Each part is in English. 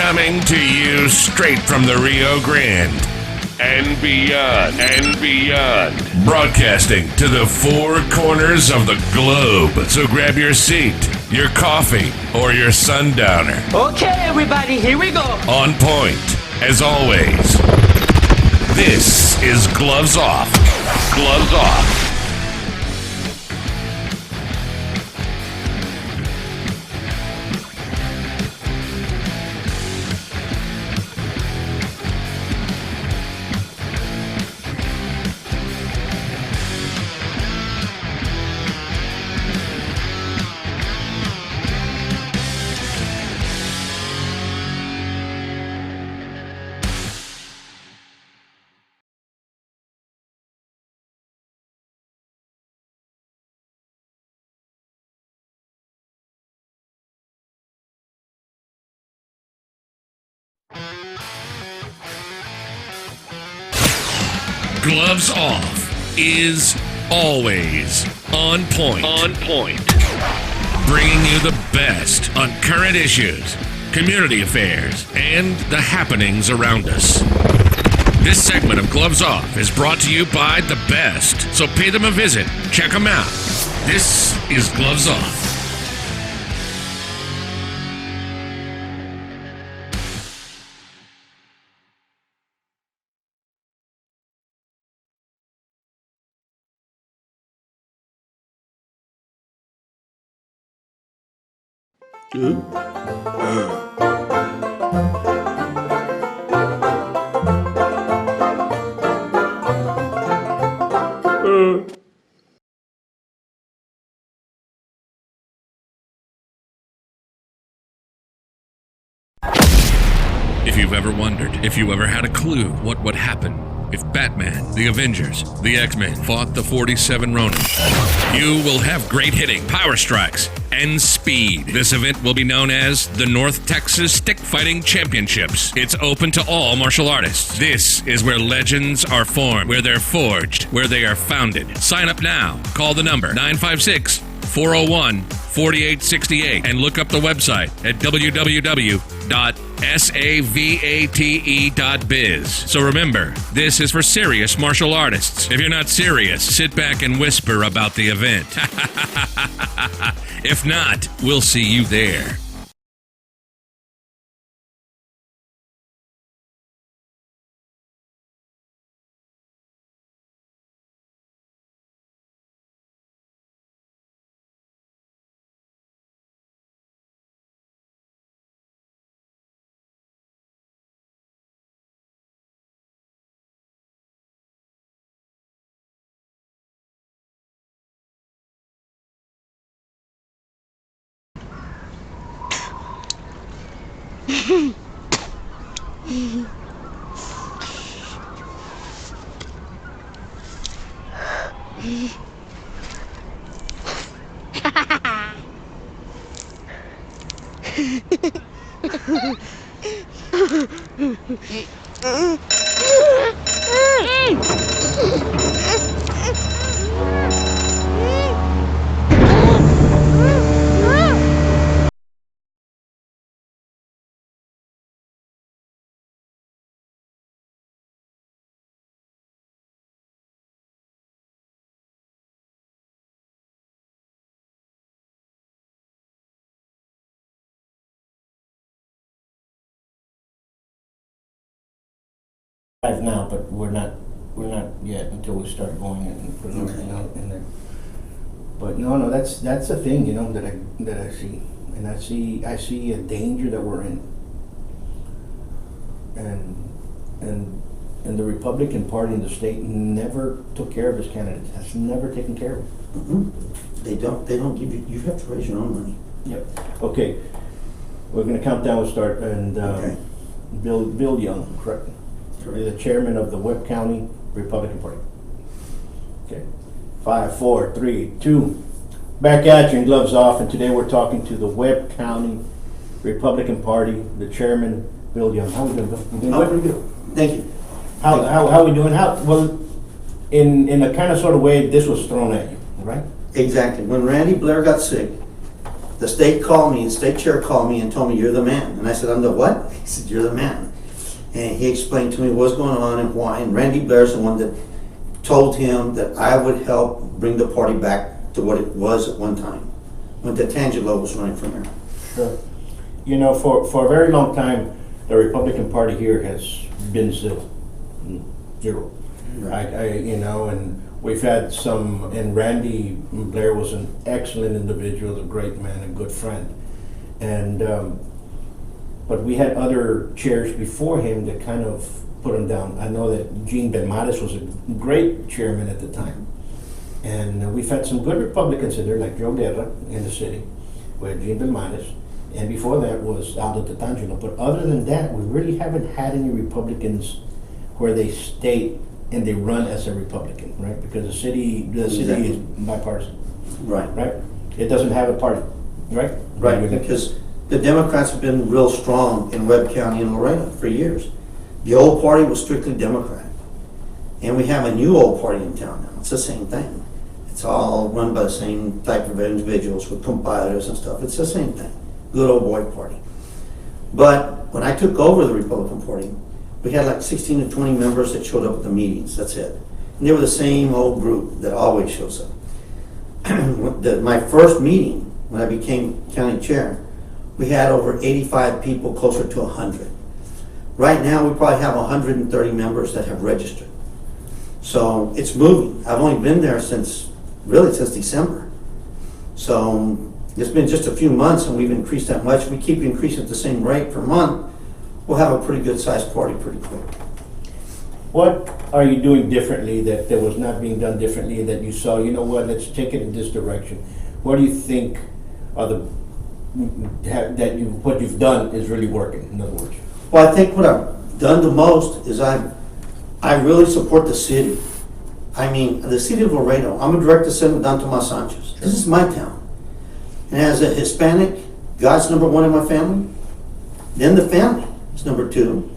Coming to you straight from the Rio Grande and beyond, broadcasting to the four corners of the globe. So grab your seat, your coffee, or your sundowner. Okay, everybody, here we go. On point, as always. This is Gloves Off. Gloves Off. Gloves Off is always on point. On point. Bringing you the best on current issues, community affairs, and the happenings around us. This segment of Gloves Off is brought to you by the best, so pay them a visit. Check them out. This is Gloves Off. If you've ever wondered, if you ever had a clue what would happen if Batman, the Avengers, the X-Men fought the 47 Ronin, you will have great hitting, power strikes, and speed. This event will be known as the North Texas Stick Fighting Championships. It's open to all martial artists. This is where legends are formed, where they're forged, where they are founded. Sign up now. Call the number 956-401-4868 and look up the website at www.savate.biz. So remember, this is for serious martial artists. If you're not serious, sit back and whisper about the event. If not, we'll see you there. Now, but we're not yet until we start going and putting everything out in there. But no, that's a thing, that I see, and I see a danger that we're in, and the Republican Party in the state never took care of its candidates. Has never taken care of them. Mm-hmm. They don't give you. You have to raise your own money. Yep. Okay. We're going to count down. We'll start, and Okay. Bill Young, correct? The chairman of the Webb County Republican Party. Okay. 5, 4, 3, 2. Back at you and Gloves Off, and today we're talking to the Webb County Republican Party, the chairman, Bill Young. How are we doing, Bill? You doing good? Pretty good. Thank you. How are we doing? Well, in a kind of sort of way, this was thrown at you, right? Exactly. When Randy Blair got sick, The state called me, the state chair called me and told me, "You're the man." And I said, "I'm the what?" He said, "You're the man." And he explained to me what's going on and why. And Randy Blair's the one that told him that I would help bring the party back to what it was at one time, when D'Angelo was running for mayor. Sure. You know, for a very long time, the Republican Party here has been zero. Right. You know, and we've had some, and Randy Blair was an excellent individual, a great man, a good friend. And, but we had other chairs before him that kind of put him down. I know that Gene Benmares was a great chairman at the time. And we've had some good Republicans in there, like Joe Guerra in the city, with Gene Benmares. And before that was Aldo D'Angelo. But other than that, we really haven't had any Republicans where they state and they run as a Republican, right? Because the city Exactly. is bipartisan, Right. right? It doesn't have a party, right? Right, because the Democrats have been real strong in Webb County and Laredo for years. The old party was strictly Democrat. And we have a new old party in town now. It's the same thing. It's all run by the same type of individuals with compilers and stuff. It's the same thing. Good old boy party. But when I took over the Republican Party, we had like 16 to 20 members that showed up at the meetings. That's it. And they were the same old group that always shows up. My first meeting, when I became county chair, we had over 85 people, closer to 100. Right now, we probably have 130 members that have registered. So it's moving. I've only been there since December. So it's been just a few months and we've increased that much. We keep increasing at the same rate per month. We'll have a pretty good sized party pretty quick. What are you doing differently that was not being done differently that you saw, you know what, let's take it in this direction? What do you think are what you've done is really working, in other words? Well, I think what I've done the most is I really support the city. I mean, the city of Laredo. I'm a direct descendant of Don Tomas Sanchez. This is my town. And as a Hispanic, God's number one in my family. Then the family is number two.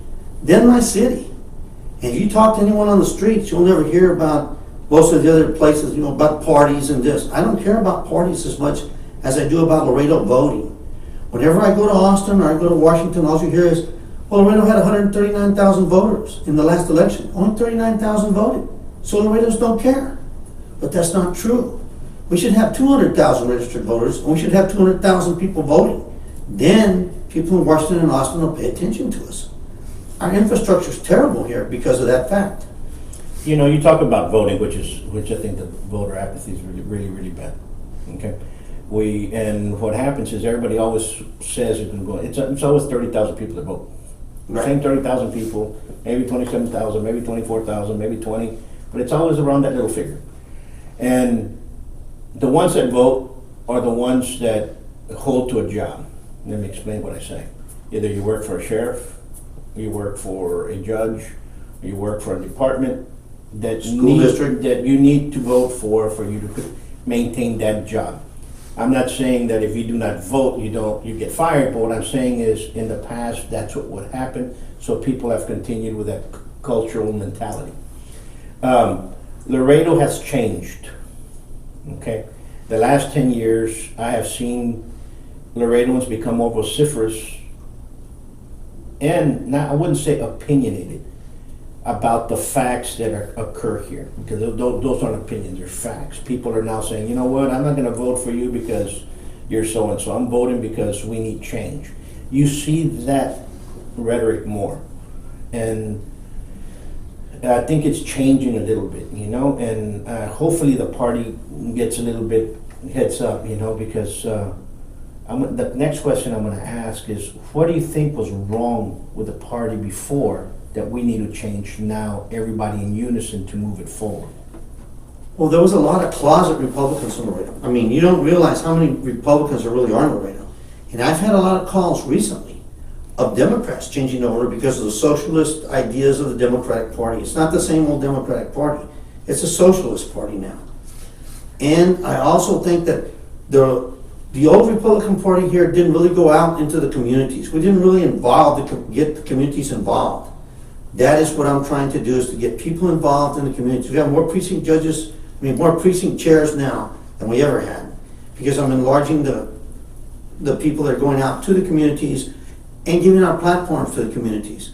Then my city. And if you talk to anyone on the streets, you'll never hear about most of the other places, you know, about parties and this. I don't care about parties as much as I do about Laredo voting. Whenever I go to Austin or I go to Washington, all you hear is, well, Laredo had 139,000 voters in the last election. Only 39,000 voted. So Laredos don't care. But that's not true. We should have 200,000 registered voters, and we should have 200,000 people voting. Then people in Washington and Austin will pay attention to us. Our infrastructure is terrible here because of that fact. You know, you talk about voting, which I think the voter apathy is really, really, really bad. Okay, and what happens is everybody always says it's always 30,000 people that vote. Right. Same 30,000 people, maybe 27,000, maybe 24,000, maybe 20, but it's always around that little figure. And the ones that vote are the ones that hold to a job. Let me explain what I say. Either you work for a sheriff, you work for a judge, you work for a department that you need to vote for you to maintain that job. I'm not saying that if you do not vote, you get fired, but what I'm saying is in the past, that's what would happen, so people have continued with that cultural mentality. Laredo has changed, okay? The last 10 years, I have seen Laredoans become more vociferous and I wouldn't say opinionated about the facts that occur here, because those aren't opinions, they're facts. People are now saying, you know what, I'm not going to vote for you because you're so-and-so. I'm voting because we need change. You see that rhetoric more. And I think it's changing a little bit, you know, and hopefully the party gets a little bit heads up, you know, because the next question I'm going to ask is, what do you think was wrong with the party before that we need to change now, everybody in unison to move it forward? Well, there was a lot of closet Republicans in Laredo. I mean, you don't realize how many Republicans there really are in Laredo. And I've had a lot of calls recently of Democrats changing over because of the socialist ideas of the Democratic Party. It's not the same old Democratic Party. It's a socialist party now. And I also think that the old Republican Party here didn't really go out into the communities. We didn't really get the communities involved. That is what I'm trying to do, is to get people involved in the communities. We have more precinct judges, more precinct chairs now than we ever had, because I'm enlarging the the people that are going out to the communities and giving our platforms to the communities.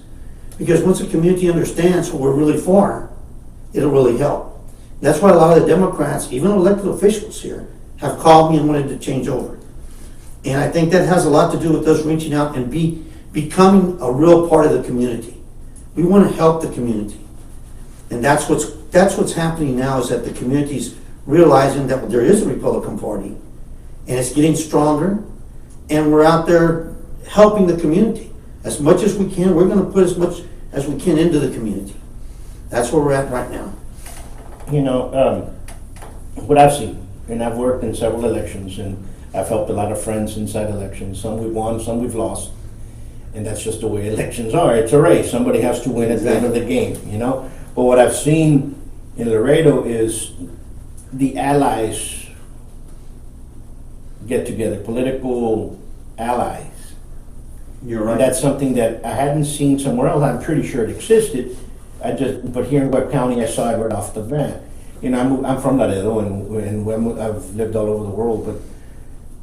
Because once the community understands what we're really for, it'll really help. That's why a lot of the Democrats, even elected officials here, have called me and wanted to change over. And I think that has a lot to do with us reaching out and becoming a real part of the community. We want to help the community. And that's what's happening now, is that the community's realizing that there is a Republican Party and it's getting stronger, and we're out there helping the community. As much as we can, we're going to put as much as we can into the community. That's where we're at right now. You know, what I've seen, and I've worked in several elections, and I've helped a lot of friends inside elections. Some we've won, some we've lost. And that's just the way elections are. It's a race. Somebody has to win at the end of the game, you know? But what I've seen in Laredo is the allies get together, political allies. You're right. And that's something that I hadn't seen somewhere else. I'm pretty sure it existed. But here in Webb County, I saw it right off the bat. You know, I'm from Laredo, and I've lived all over the world, but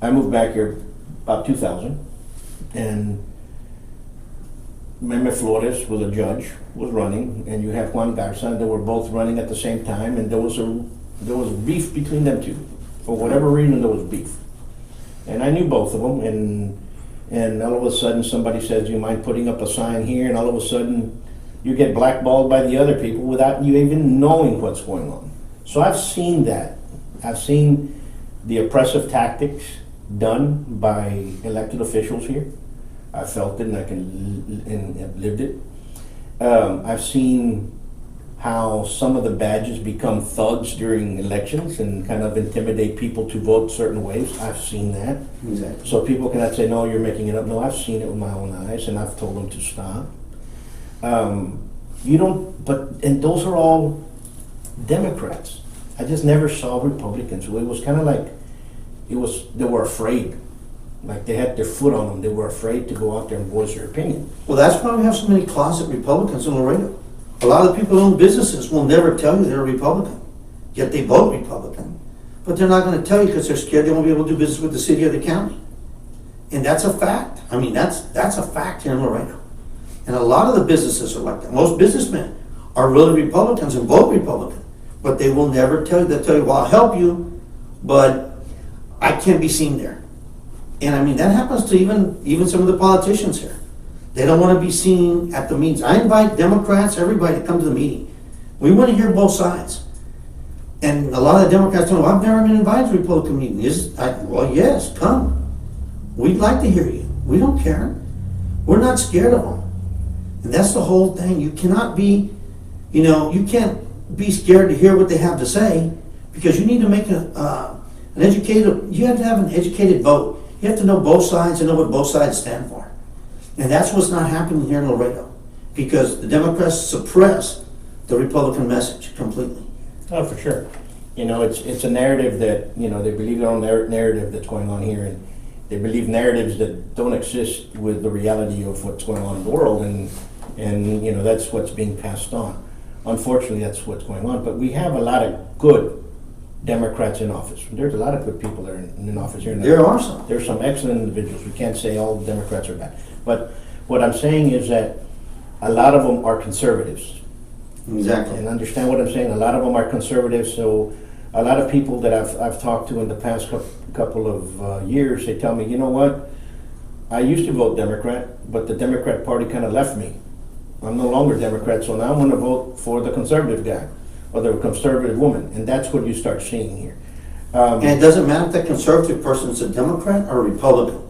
I moved back here about 2000, and Meme Flores was a judge, was running, and you have Juan Garza. They were both running at the same time, and there was beef between them two. For whatever reason, there was beef. And I knew both of them, and all of a sudden somebody says, "Do you mind putting up a sign here?" And all of a sudden you get blackballed by the other people without you even knowing what's going on. So I've seen that. I've seen the oppressive tactics done by elected officials here. I felt it, and have lived it. I've seen how some of the badges become thugs during elections and kind of intimidate people to vote certain ways. I've seen that. Exactly. So people cannot say, "No, you're making it up." No, I've seen it with my own eyes, and I've told them to stop. And those are all Democrats. I just never saw Republicans. It was kind of like, they were afraid. Like they had their foot on them. They were afraid to go out there and voice their opinion. Well, that's why we have so many closet Republicans in Laredo. A lot of the people who own businesses will never tell you they're a Republican, yet they vote Republican. But they're not going to tell you because they're scared they won't be able to do business with the city or the county. And that's a fact. I mean, that's a fact here in Laredo. And a lot of the businesses are like that. Most businessmen are really Republicans and vote Republican. But they will never tell you. They'll tell you, "Well, I'll help you, but I can't be seen there." And I mean, that happens to even some of the politicians here. They don't want to be seen at the meetings. I invite Democrats, everybody to come to the meeting. We want to hear both sides. And a lot of Democrats tell me, "Well, I've never been invited to a Republican meeting." Well, yes, come. We'd like to hear you. We don't care. We're not scared of them. And that's the whole thing. You cannot be, you can't be scared to hear what they have to say, because you need to make you have to have an educated vote. You have to know both sides and know what both sides stand for. And that's what's not happening here in Laredo, because the Democrats suppress the Republican message completely. Oh, for sure. It's a narrative that, they believe their own narrative that's going on here, and they believe narratives that don't exist with the reality of what's going on in the world, and that's what's being passed on. Unfortunately, that's what's going on. But we have a lot of good Democrats in office. There's a lot of good people that are in office here. There are some. There's some excellent individuals. We can't say all Democrats are bad. But what I'm saying is that a lot of them are conservatives. Exactly. And understand what I'm saying? A lot of them are conservatives. So a lot of people that I've talked to in the past couple of years, they tell me, "You know what? I used to vote Democrat, but the Democrat Party kind of left me. I'm no longer Democrat, so now I'm going to vote for the conservative guy or the conservative woman." And that's what you start seeing here. And it doesn't matter if that conservative person is a Democrat or a Republican,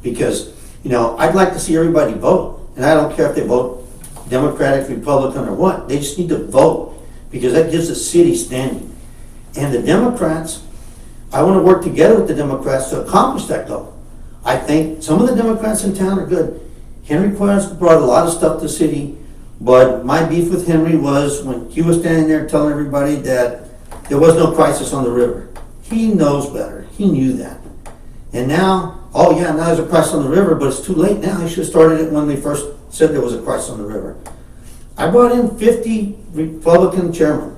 because, I'd like to see everybody vote. And I don't care if they vote Democratic, Republican, or what. They just need to vote, because that gives the city standing. And the Democrats, I want to work together with the Democrats to accomplish that goal. I think some of the Democrats in town are good. Henry Cuevas brought a lot of stuff to the city, but my beef with Henry was when he was standing there telling everybody that there was no crisis on the river. He knows better. He knew that. And now, now there's a crisis on the river, but it's too late now. He should have started it when they first said there was a crisis on the river. I brought in 50 Republican chairmen,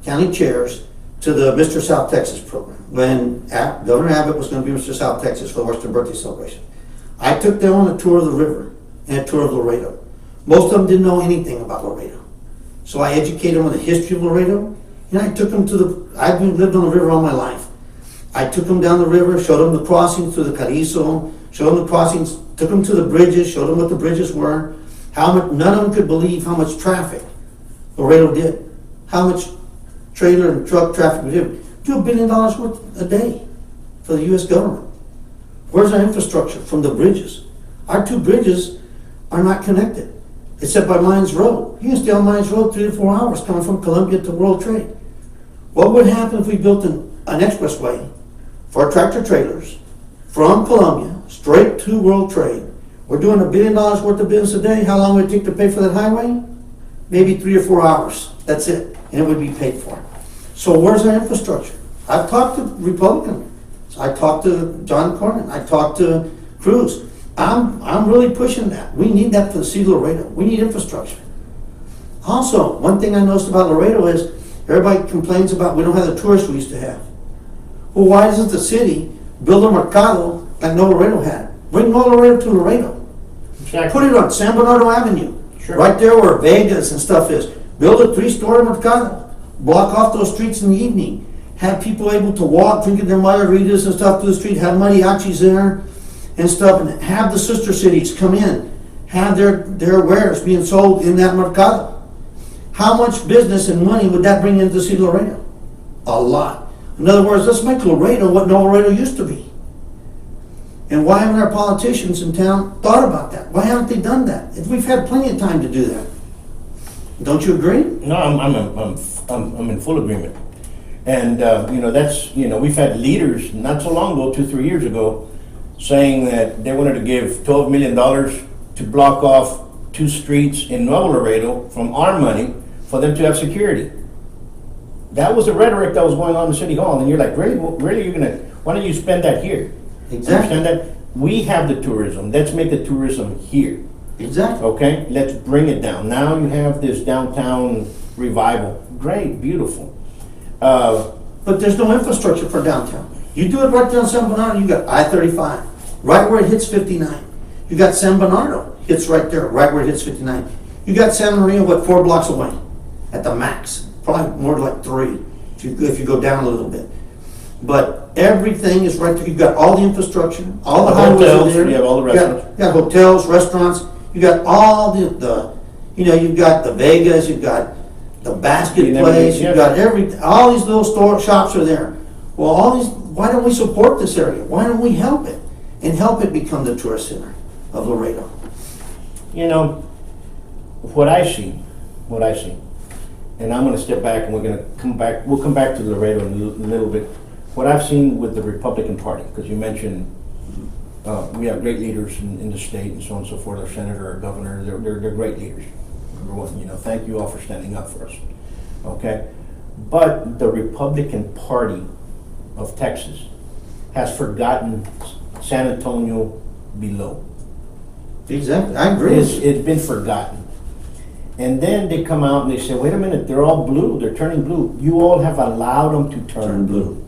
county chairs, to the Mr. South Texas program when Governor Abbott was going to be Mr. South Texas for the Western Birthday Celebration. I took them on a tour of the river and a tour of Laredo. Most of them didn't know anything about Laredo. So I educated them on the history of Laredo, and I took them to I've lived on the river all my life. I took them down the river, showed them the crossings through the Carrizo, showed them the crossings, took them to the bridges, showed them what the bridges were, how much, none of them could believe how much traffic Laredo did, how much trailer and truck traffic we did. $2 billion worth a day for the U.S. government. Where's our infrastructure from the bridges? Our two bridges are not connected, except by Mines Road. You can stay on Mines Road 3 to 4 hours coming from Columbia to World Trade. What would happen if we built an expressway for our tractor trailers from Columbia straight to World Trade? We're doing $1 billion worth of business a day. How long would it take to pay for that highway? Maybe 3 or 4 hours. That's it. And it would be paid for. So where's our infrastructure? I've talked to Republicans. I talked to John Cornyn. I talked to Cruz. I'm really pushing that. We need that for the city of Laredo. We need infrastructure. Also, one thing I noticed about Laredo is everybody complains about we don't have the tourists we used to have. Well, why doesn't the city build a mercado like Nuevo Laredo had? Bring Nuevo Laredo to Laredo. Exactly. Put it on San Bernardo Avenue. Sure. Right there where Vegas and stuff is. Build a 3-story mercado. Block off those streets in the evening. Have people able to walk, drinking their margaritas and stuff through the street. Have mariachis there and stuff. And have the sister cities come in. Have their wares being sold in that mercado. How much business and money would that bring into the city of Laredo? A lot. In other words, let's make Laredo what Nuevo Laredo used to be. And why haven't our politicians in town thought about that? Why haven't they done that? We've had plenty of time to do that. Don't you agree? No, I'm in full agreement. And we've had leaders not so long ago, 2-3 years ago, saying that they wanted to give $12 million to block off 2 streets in Nuevo Laredo from our money for them to have security. That was the rhetoric that was going on in City Hall, and you're like, really, why don't you spend that here? Exactly. Understand that? We have the tourism. Let's make the tourism here. Exactly. Okay, let's bring it down. Now you have this downtown revival. Great, beautiful. But there's no infrastructure for downtown. You do it right down San Bernardo, you got I-35, right where it hits 59. You got San Bernardo, hits right there, right where it hits 59. You got Santa Maria, 4 blocks away at the max? Probably more like 3 if you go down a little bit. But everything is right there. You've got all the infrastructure, all the highways are there. You have all the restaurants. You got hotels, restaurants. You got all the you've got the Vegas, you've got the basket place, you've got all these little shops are there. Well, why don't we support this area? Why don't we help it? And help it become the tourist center of Laredo. You know, what I see, and I'm gonna step back and we'll come back to Laredo in a little bit. What I've seen with the Republican Party, because you mentioned we have great leaders in the state and so on and so forth, our senator, our governor, they're great leaders. Number one, thank you all for standing up for us, okay? But the Republican Party of Texas has forgotten San Antonio below. Exactly, I agree. It's been forgotten. And then they come out and they say, wait a minute, they're all blue, they're turning blue. You all have allowed them to turn blue.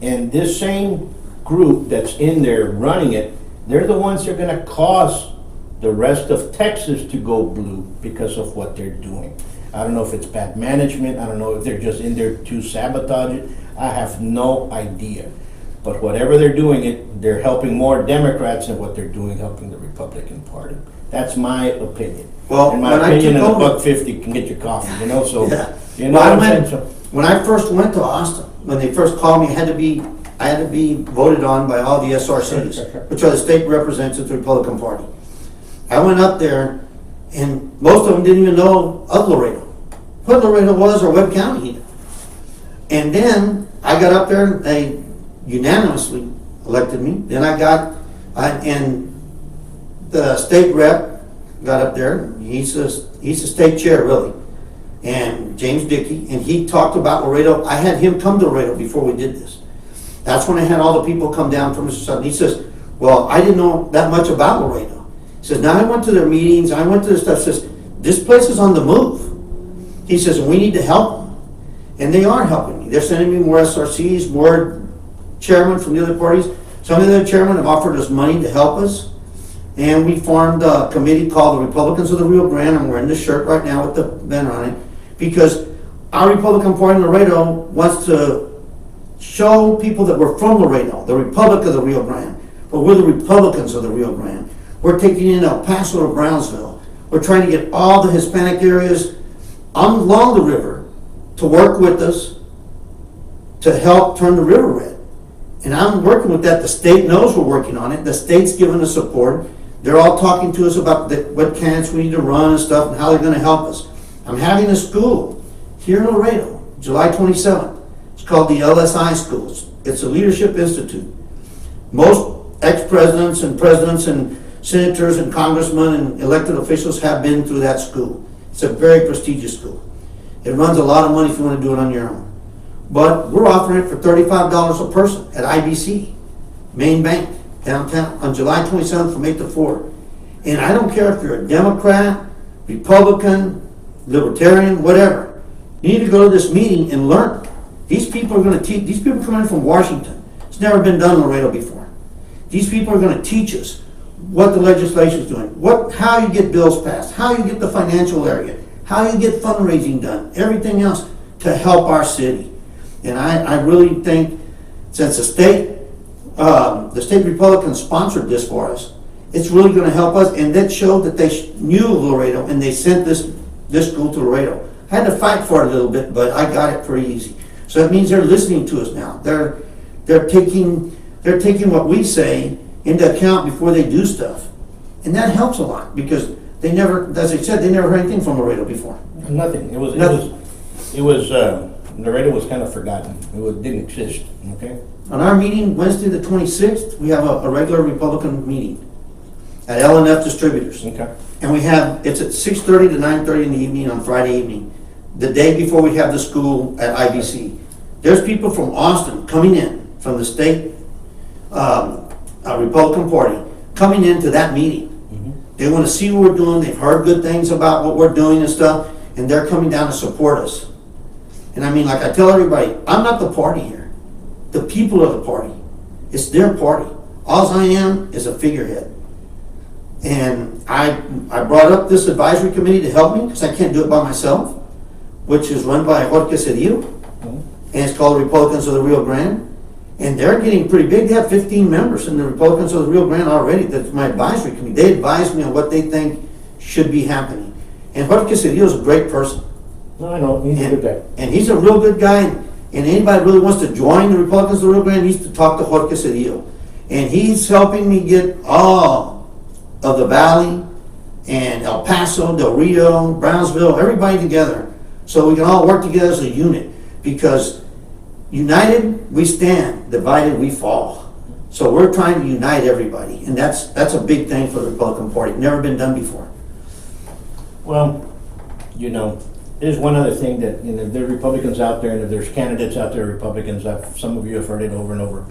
And this same group that's in there running it, they're the ones that are gonna cause the rest of Texas to go blue because of what they're doing. I don't know if it's bad management, I don't know if they're just in there to sabotage it, I have no idea. But whatever they're doing they're helping more Democrats than what they're doing helping the Republican Party. That's my opinion. Well, in my opinion, and $1.50 can get you coffee, so, Yeah. you know what I'm saying? So, When I first went to Austin, when they first called me, I had to be voted on by all the SR cities, which are the state representatives of the Republican Party. I went up there, and most of them didn't even know of Laredo, what Laredo was or Webb County either. And then I got up there, and they unanimously elected me. Then and the state rep got up there. He's a state chair, really. And James Dickey, and he talked about Laredo. I had him come to Laredo before we did this. That's when I had all the people come down from Mr. Sutton. He says, well, I didn't know that much about Laredo. He says, now I went to their meetings, I went to their stuff. He says, this place is on the move. He says, we need to help them. And they are helping me. me. They're sending me more SRCs, more chairmen from the other parties. Some of the other chairmen have offered us money to help us. And we formed a committee called the Republicans of the Rio Grande. I'm wearing this shirt right now with the banner on it. Because our Republican Party in Laredo wants to show people that we're from Laredo, the Republic of the Rio Grande. But we're the Republicans of the Rio Grande. We're taking in El Paso to Brownsville. We're trying to get all the Hispanic areas along the river to work with us to help turn the river red. And I'm working with that. The state knows we're working on it. The state's giving us support. They're all talking to us about what candidates we need to run and stuff and how they're going to help us. I'm having a school here in Laredo, July 27th. It's called the LSI Schools. It's a leadership institute. Most ex-presidents and senators and congressmen and elected officials have been through that school. It's a very prestigious school. It runs a lot of money if you want to do it on your own. But we're offering it for $35 a person at IBC, Main Bank, downtown, on July 27th from 8 to 4. And I don't care if you're a Democrat, Republican, Libertarian, whatever. You need to go to this meeting and learn. These people are going to teach, these people coming in from Washington. It's never been done in Laredo before. These people are going to teach us what the legislation is doing, how you get bills passed, how you get the financial area, how you get fundraising done, everything else to help our city. And I really think since the state Republicans sponsored this for us, it's really going to help us. And that showed that they knew of Laredo and they sent this school to Laredo. I had to fight for it a little bit, but I got it pretty easy. So that means they're listening to us now. They're taking what we say into account before they do stuff. And that helps a lot because they never, as I said, they never heard anything from Laredo before. Nothing. Laredo was kind of forgotten. It didn't exist, okay? On our meeting, Wednesday the 26th, we have a regular Republican meeting at L&F Distributors. Okay. And it's at 6:30 to 9:30 in the evening on Friday evening, the day before we have the school at IBC. There's people from Austin coming in, from the state Republican Party, coming into that meeting. Mm-hmm. They want to see what we're doing. They've heard good things about what we're doing and stuff, and they're coming down to support us. And I mean, like I tell everybody, I'm not the party here. The people are the party. It's their party. All I am is a figurehead. And I brought up this advisory committee to help me because I can't do it by myself, which is run by Jorge Cedillo, and it's called Republicans of the Rio Grande. And they're getting pretty big. They have 15 members in the Republicans of the Rio Grande already. That's my advisory committee. They advise me on what they think should be happening. And Jorge Cedillo is a great person. No, I know. He's a good guy. And he's a real good guy. And anybody really wants to join the Republicans of the Rio Grande needs to talk to Jorge Cedillo. And he's helping me get all of the Valley and El Paso, Del Rio, Brownsville, everybody together so we can all work together as a unit. Because united we stand, divided we fall. So we're trying to unite everybody. And that's a big thing for the Republican Party. Never been done before. Well, there's one other thing that, if there are Republicans out there and if there's candidates out there, Republicans, some of you have heard it over and over.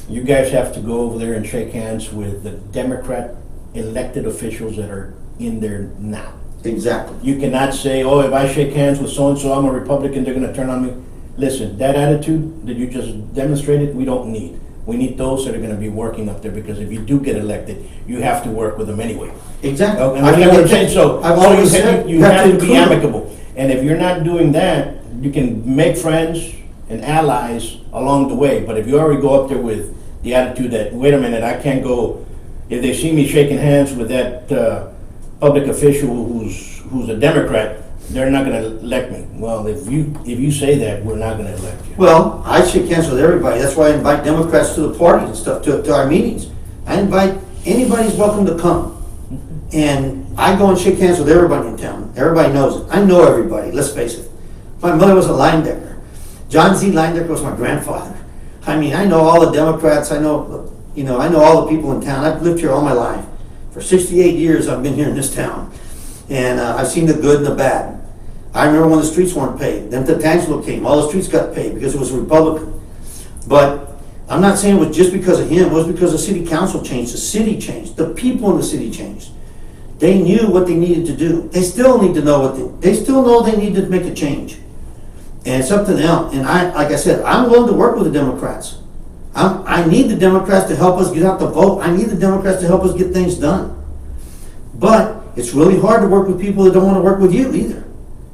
You guys have to go over there and shake hands with the Democrat elected officials that are in there now. Exactly. You cannot say, oh, if I shake hands with so-and-so, I'm a Republican, they're going to turn on me. Listen, that attitude that you just demonstrated, we don't need. We need those that are going to be working up there because if you do get elected, you have to work with them anyway. Exactly. And I get what I'm saying. So you have to be include amicable. And if you're not doing that, you can make friends and allies along the way. But if you already go up there with the attitude that, wait a minute, I can't go, if they see me shaking hands with that public official who's a Democrat, they're not going to elect me. Well, if you say that, we're not going to elect you. Well, I shake hands with everybody. That's why I invite Democrats to the party and stuff, to our meetings. I invite anybody's welcome to come. And I go and shake hands with everybody in town. Everybody knows it. I know everybody, let's face it. My mother was a Leindecker. John Z. Leindecker was my grandfather. I mean, I know all the Democrats. I know all the people in town. I've lived here all my life. For 68 years, I've been here in this town. And I've seen the good and the bad. I remember when the streets weren't paid. Then Tatangelo came. All the streets got paid because it was a Republican. But I'm not saying it was just because of him. It was because the city council changed. The city changed. The people in the city changed. They knew what they needed to do. They still need to know they still know they need to make a change. And it's up to them. And like I said, I'm willing to work with the Democrats. I need the Democrats to help us get out the vote. I need the Democrats to help us get things done. But it's really hard to work with people that don't want to work with you either.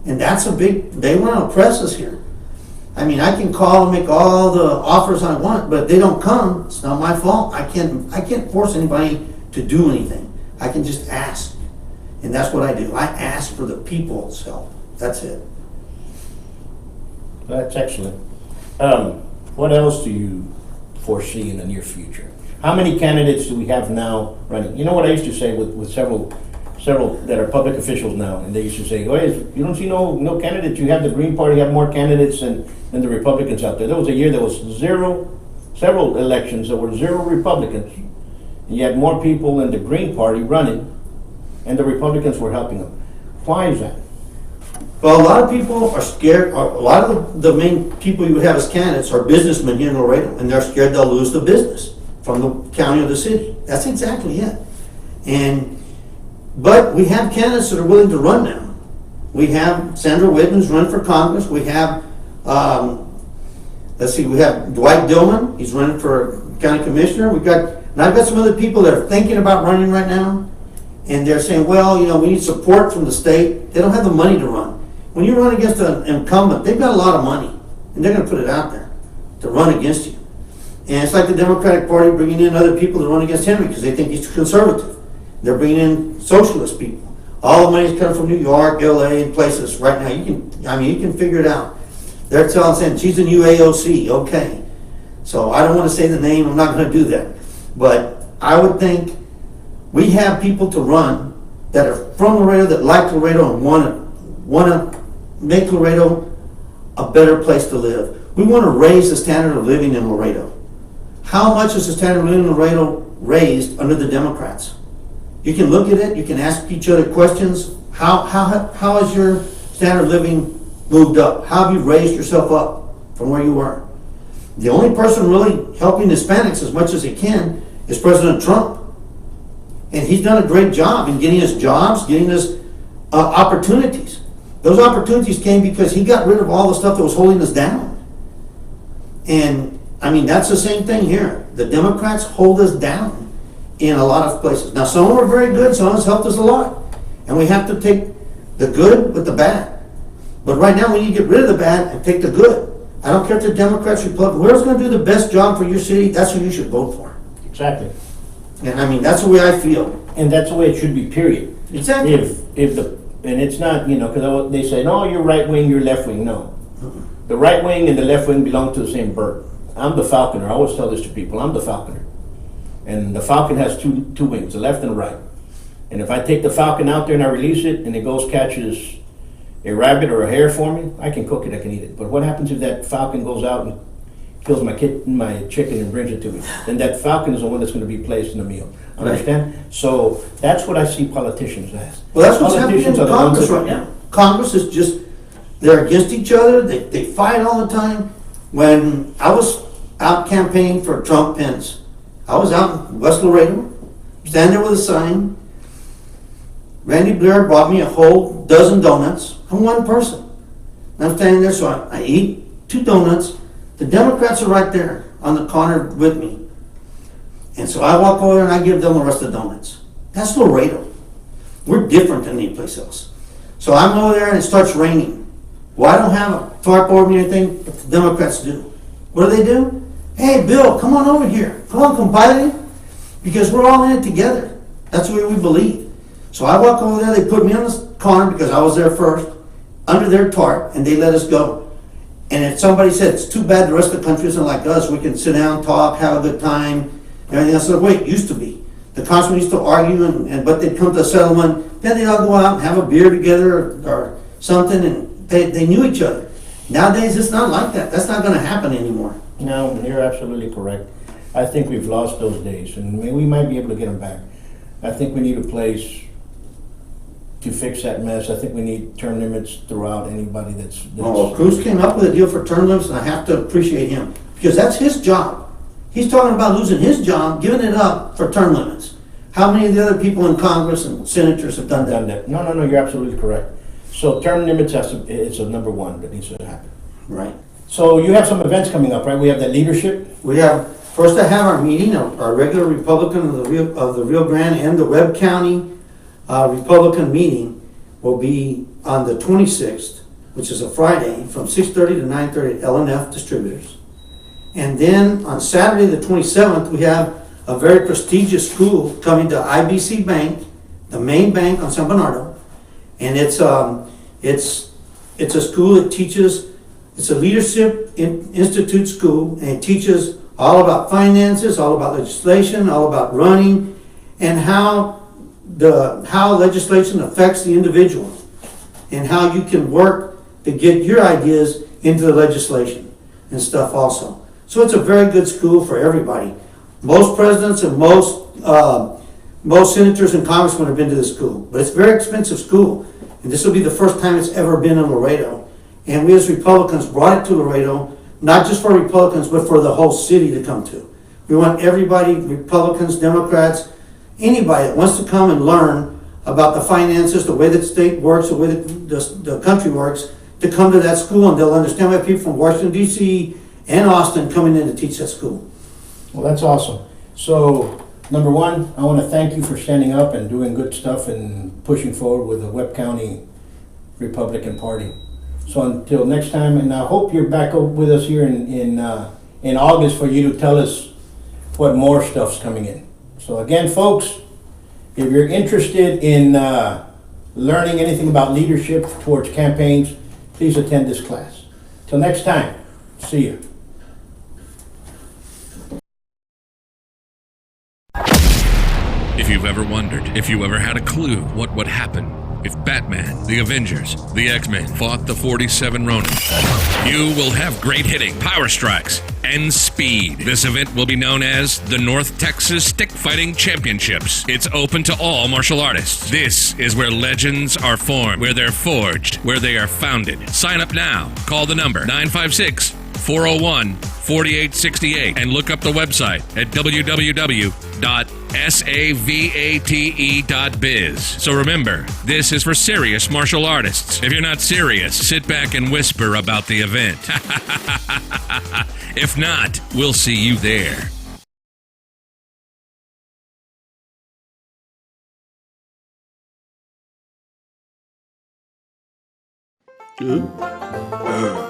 And that's they want to oppress us here. I mean, I can call and make all the offers I want, but if they don't come, it's not my fault. I can't force anybody to do anything. I can just ask. And that's what I do. I ask for the people's help. That's it. That's excellent. What else do you foresee in the near future? How many candidates do we have now running? You know what I used to say with several that are public officials now, and they used to say, "Oh, you don't see no candidates. You have the Green Party have more candidates than the Republicans out there." There was a year there was several elections there were 0 Republicans, and you had more people in the Green Party running, and the Republicans were helping them. Why is that? Well, a lot of people are scared. A lot of the main people you have as candidates are businessmen here in Laredo, and they're scared they'll lose the business from the county or the city. That's exactly it. But we have candidates that are willing to run now. We have Sandra Whitman's run for Congress. We have, we have Dwight Dillman. He's running for county commissioner. And I've got some other people that are thinking about running right now, and they're saying, well, we need support from the state. They don't have the money to run. When you run against an incumbent, they've got a lot of money, and they're going to put it out there to run against you. And it's like the Democratic Party bringing in other people to run against Henry because they think he's conservative. They're bringing in socialist people. All the money's coming from New York, LA, and places right now. You can figure it out. They're saying she's a new AOC. Okay. So I don't want to say the name. I'm not going to do that. But I would think we have people to run that are from Laredo, that like Laredo and want to make Laredo a better place to live. We want to raise the standard of living in Laredo. How much is the standard of living in Laredo raised under the Democrats? You can look at it, you can ask each other questions. How has your standard of living moved up? How have you raised yourself up from where you were? The only person really helping Hispanics as much as he can is President Trump. And he's done a great job in getting us jobs, getting us opportunities. Those opportunities came because he got rid of all the stuff that was holding us down. And I mean, that's the same thing here. The Democrats hold us down in a lot of places. Now, some are very good, some has helped us a lot. And we have to take the good with the bad. But right now, we need to get rid of the bad and take the good. I don't care if the Democrats, Republicans, whoever's going to do the best job for your city, that's who you should vote for. Exactly. And I mean, that's the way I feel. And that's the way it should be, period. Exactly. And it's not, because they say, no, you're right wing, you're left wing. No. The right wing and the left wing belong to the same bird. I'm the falconer. I always tell this to people. I'm the falconer. And the falcon has two wings, the left and the right. And if I take the falcon out there and I release it and it goes catches a rabbit or a hare for me, I can cook it, I can eat it. But what happens if that falcon goes out and kills my chicken and brings it to me? Then that falcon is the one that's going to be placed in the meal. Understand? Right. So that's what I see politicians as. Well, that's what's happening in Congress right now. Congress is just, they're against each other. They fight all the time. When I was out campaigning for Trump Pence, I was out in West Laredo, standing there with a sign. Randy Blair bought me a whole dozen donuts. I'm one person. And I'm standing there, so I eat 2 donuts. The Democrats are right there on the corner with me. And so I walk over and I give them the rest of the donuts. That's Laredo. We're different than any place else. So I'm over there and it starts raining. Well, I don't have a tarp over me or anything, but the Democrats do. What do? Hey, Bill, come on over here. Come on, compadre. Because we're all in it together. That's the way we believe. So I walk over there, they put me on the corner because I was there first, under their tarp, and they let us go. And if somebody said, it's too bad the rest of the country isn't like us, we can sit down, talk, have a good time, and everything else. I said, wait, it used to be. The congressmen used to argue, but they'd come to a settlement, then they'd all go out and have a beer together or something, and they knew each other. Nowadays, it's not like that. That's not going to happen anymore. No, you're absolutely correct. I think we've lost those days, and we might be able to get them back. I think we need a place to fix that mess. I think we need term limits throughout anybody that's Cruz came up with a deal for term limits, and I have to appreciate him, because that's his job. He's talking about losing his job, giving it up for term limits. How many of the other people in Congress and senators have done that? No, you're absolutely correct. So term limits, it's a number one that needs to happen. Right. So you have some events coming up, right? We have the leadership. We have, first I have our meeting, our regular Republican of the Rio Grande and the Webb County Republican meeting will be on the 26th, which is a Friday, from 6:30 to 9:30 at L&F Distributors. And then on Saturday, the 27th, we have a very prestigious school coming to IBC Bank, the main bank on San Bernardo. And it's a school that teaches, it's a leadership institute school, and it teaches all about finances, all about legislation, all about running, and how legislation affects the individual, and how you can work to get your ideas into the legislation and stuff also. So it's a very good school for everybody. Most presidents and most senators and congressmen have been to this school, but it's a very expensive school, and this will be the first time it's ever been in Laredo. And we as Republicans brought it to Laredo, not just for Republicans, but for the whole city to come to. We want everybody, Republicans, Democrats, anybody that wants to come and learn about the finances, the way that state works, the way that the country works, to come to that school, and they'll understand why people from Washington, D.C. and Austin coming in to teach that school. Well, that's awesome. So, number one, I want to thank you for standing up and doing good stuff and pushing forward with the Webb County Republican Party. So until next time, and I hope you're back with us here in August for you to tell us what more stuff's coming in. So again, folks, if you're interested in learning anything about leadership towards campaigns, please attend this class. Till next time, see you. If you've ever wondered, if you ever had a clue what would happen if Batman, the Avengers, the X-Men fought the 47 Ronin, you will have great hitting, power strikes, and speed. This event will be known as the North Texas Stick Fighting Championships. It's open to all martial artists. This is where legends are formed, where they're forged, where they are founded. Sign up now. Call the number 956-401-4868 and look up the website at www.savate.biz. So remember, this is for serious martial artists. If you're not serious, sit back and whisper about the event. If not, we'll see you there. Huh?